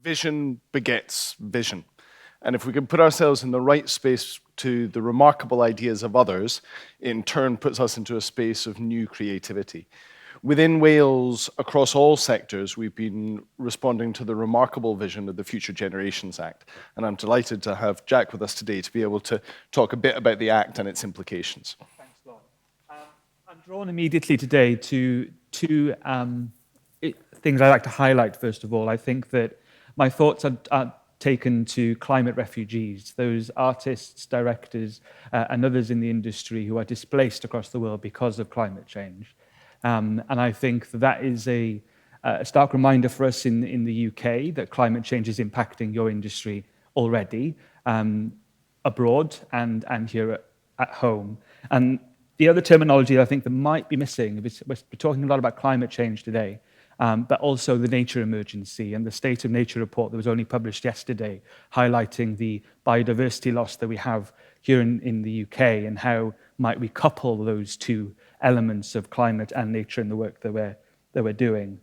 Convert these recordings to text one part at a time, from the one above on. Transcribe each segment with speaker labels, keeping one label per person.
Speaker 1: vision begets vision. And if we can put ourselves in the right space to the remarkable ideas of others, it in turn puts us into a space of new creativity. Within Wales, across all sectors, we've been responding to the remarkable vision of the Future Generations Act. And I'm delighted to have Jack with us today to be able to talk a bit about the Act and its implications.
Speaker 2: Thanks, Lorne. I'm drawn immediately today to two things I'd like to highlight, first of all. I think that my thoughts are taken to climate refugees, those artists, directors, and others in the industry who are displaced across the world because of climate change. And I think that is a stark reminder for us in the UK that climate change is impacting your industry already, abroad and here at home. And the other terminology I think that might be missing, we're talking a lot about climate change today, but also the nature emergency and the State of Nature report that was only published yesterday, highlighting the biodiversity loss that we have here in the UK and how might we couple those two elements of climate and nature in the work that we're doing.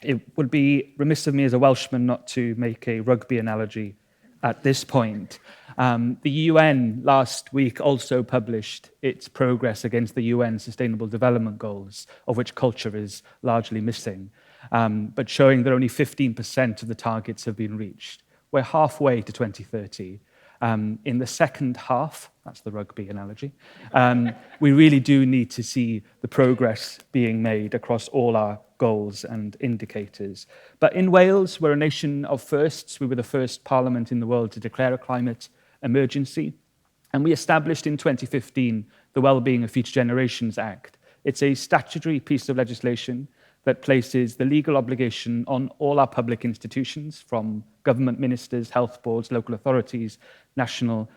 Speaker 2: It would be remiss of me as a Welshman not to make a rugby analogy at this point. The UN last week also published its progress against the UN Sustainable Development Goals, of which culture is largely missing, but showing that only 15% of the targets have been reached. We're halfway to 2030. In the second half, that's the rugby analogy, we really do need to see the progress being made across all our goals and indicators. But in Wales, we're a nation of firsts. We were the first parliament in the world to declare a climate emergency. And we established in 2015 the Wellbeing of Future Generations Act. It's a statutory piece of legislation that places the legal obligation on all our public institutions, from government ministers, health boards, local authorities, national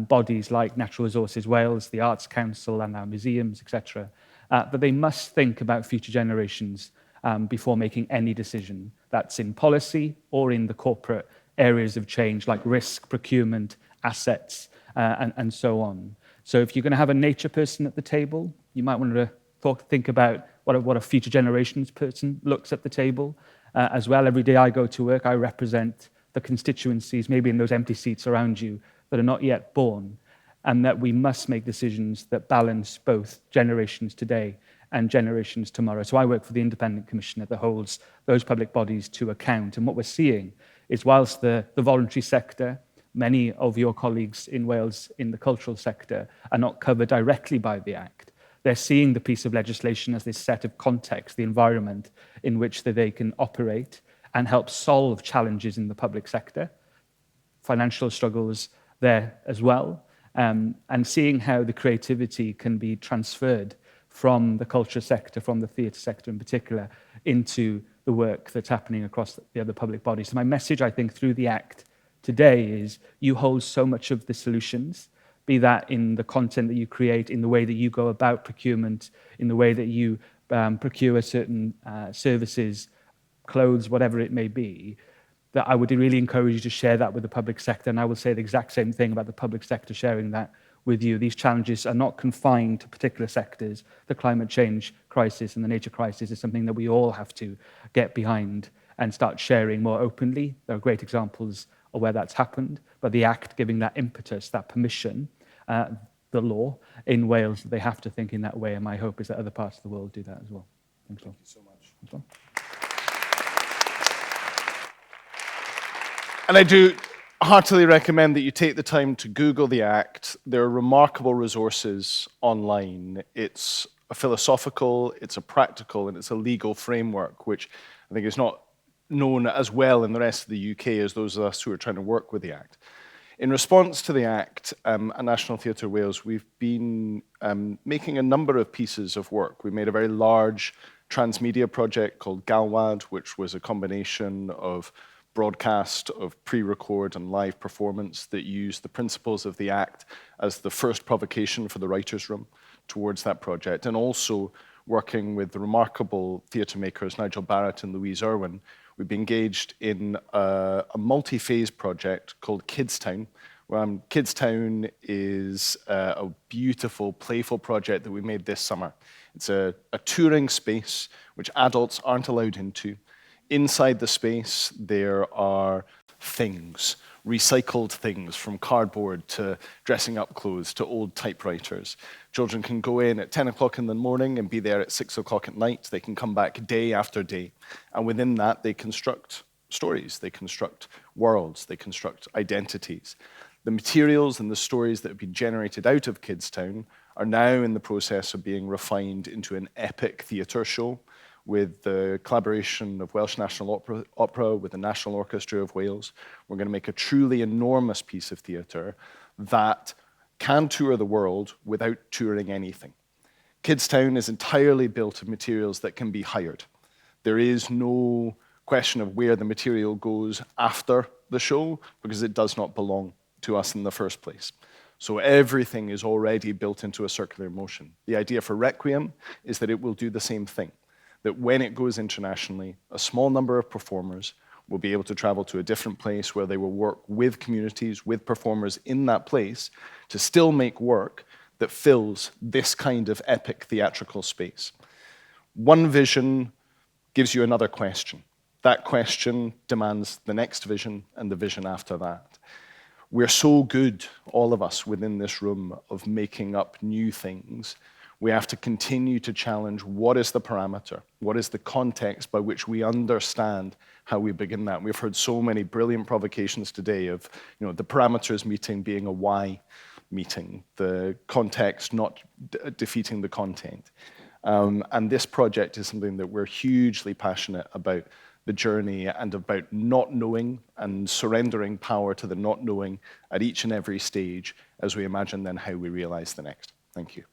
Speaker 2: bodies like Natural Resources Wales, the Arts Council and our museums, etc., that they must think about future generations before making any decision. That's in policy or in the corporate areas of change like risk, procurement, assets, and so on. So if you're going to have a nature person at the table, you might want to think about what a future generations person looks at the table. As well, every day I go to work, I represent the constituencies, maybe in those empty seats around you, that are not yet born, and that we must make decisions that balance both generations today and generations tomorrow. So I work for the Independent Commissioner that holds those public bodies to account. And what we're seeing is whilst the voluntary sector, many of your colleagues in Wales in the cultural sector are not covered directly by the Act, they're seeing the piece of legislation as this set of context, the environment in which they can operate and help solve challenges in the public sector, financial struggles there as well, and seeing how the creativity can be transferred from the culture sector, from the theatre sector in particular, into the work that's happening across the other public bodies. So my message, I think, through the Act today is you hold so much of the solutions, be that in the content that you create, in the way that you go about procurement, in the way that you procure certain services, clothes, whatever it may be, that I would really encourage you to share that with the public sector. And I will say the exact same thing about the public sector sharing that with you. These challenges are not confined to particular sectors. The climate change crisis and the nature crisis is something that we all have to get behind and start sharing more openly. There are great examples of where that's happened, but the Act giving that impetus, that permission, the law in Wales, they have to think in that way, and my hope is that other parts of the world do that as well. Thanks, Lorne.
Speaker 1: Thank you so much. And I do heartily recommend that you take the time to Google the Act. There are remarkable resources online. It's a philosophical, it's a practical, and it's a legal framework, which I think is not known as well in the rest of the UK as those of us who are trying to work with the Act. In response to the Act, at National Theatre Wales, we've been making a number of pieces of work. We made a very large transmedia project called Galwad, which was a combination of broadcast, of pre-record and live performance that used the principles of the Act as the first provocation for the writers' room towards that project, and also working with the remarkable theatre makers Nigel Barrett and Louise Irwin. We've been engaged in a multi-phase project called Kidstown. Kidstown is a beautiful, playful project that we made this summer. It's a touring space which adults aren't allowed into. Inside the space, there are things, recycled things, from cardboard to dressing up clothes to old typewriters. Children can go in at 10 o'clock in the morning and be there at 6 o'clock at night. They can come back day after day. And within that, they construct stories, they construct worlds, they construct identities. The materials and the stories that have been generated out of Kidstown are now in the process of being refined into an epic theatre show with the collaboration of Welsh National Opera with the National Orchestra of Wales. We're going to make a truly enormous piece of theatre that can tour the world without touring anything. Kidstown is entirely built of materials that can be hired. There is no question of where the material goes after the show because it does not belong to us in the first place. So everything is already built into a circular motion. The idea for Requiem is that it will do the same thing, that when it goes internationally, a small number of performers will be able to travel to a different place where they will work with communities, with performers in that place to still make work that fills this kind of epic theatrical space. One vision gives you another question. That question demands the next vision and the vision after that. We're so good, all of us within this room, of making up new things. We have to continue to challenge what is the parameter, what is the context by which we understand how we begin that. We've heard so many brilliant provocations today of the parameters meeting being a why meeting, the context not defeating the content. And this project is something that we're hugely passionate about, the journey and about not knowing and surrendering power to the not knowing at each and every stage as we imagine then how we realize the next. Thank you.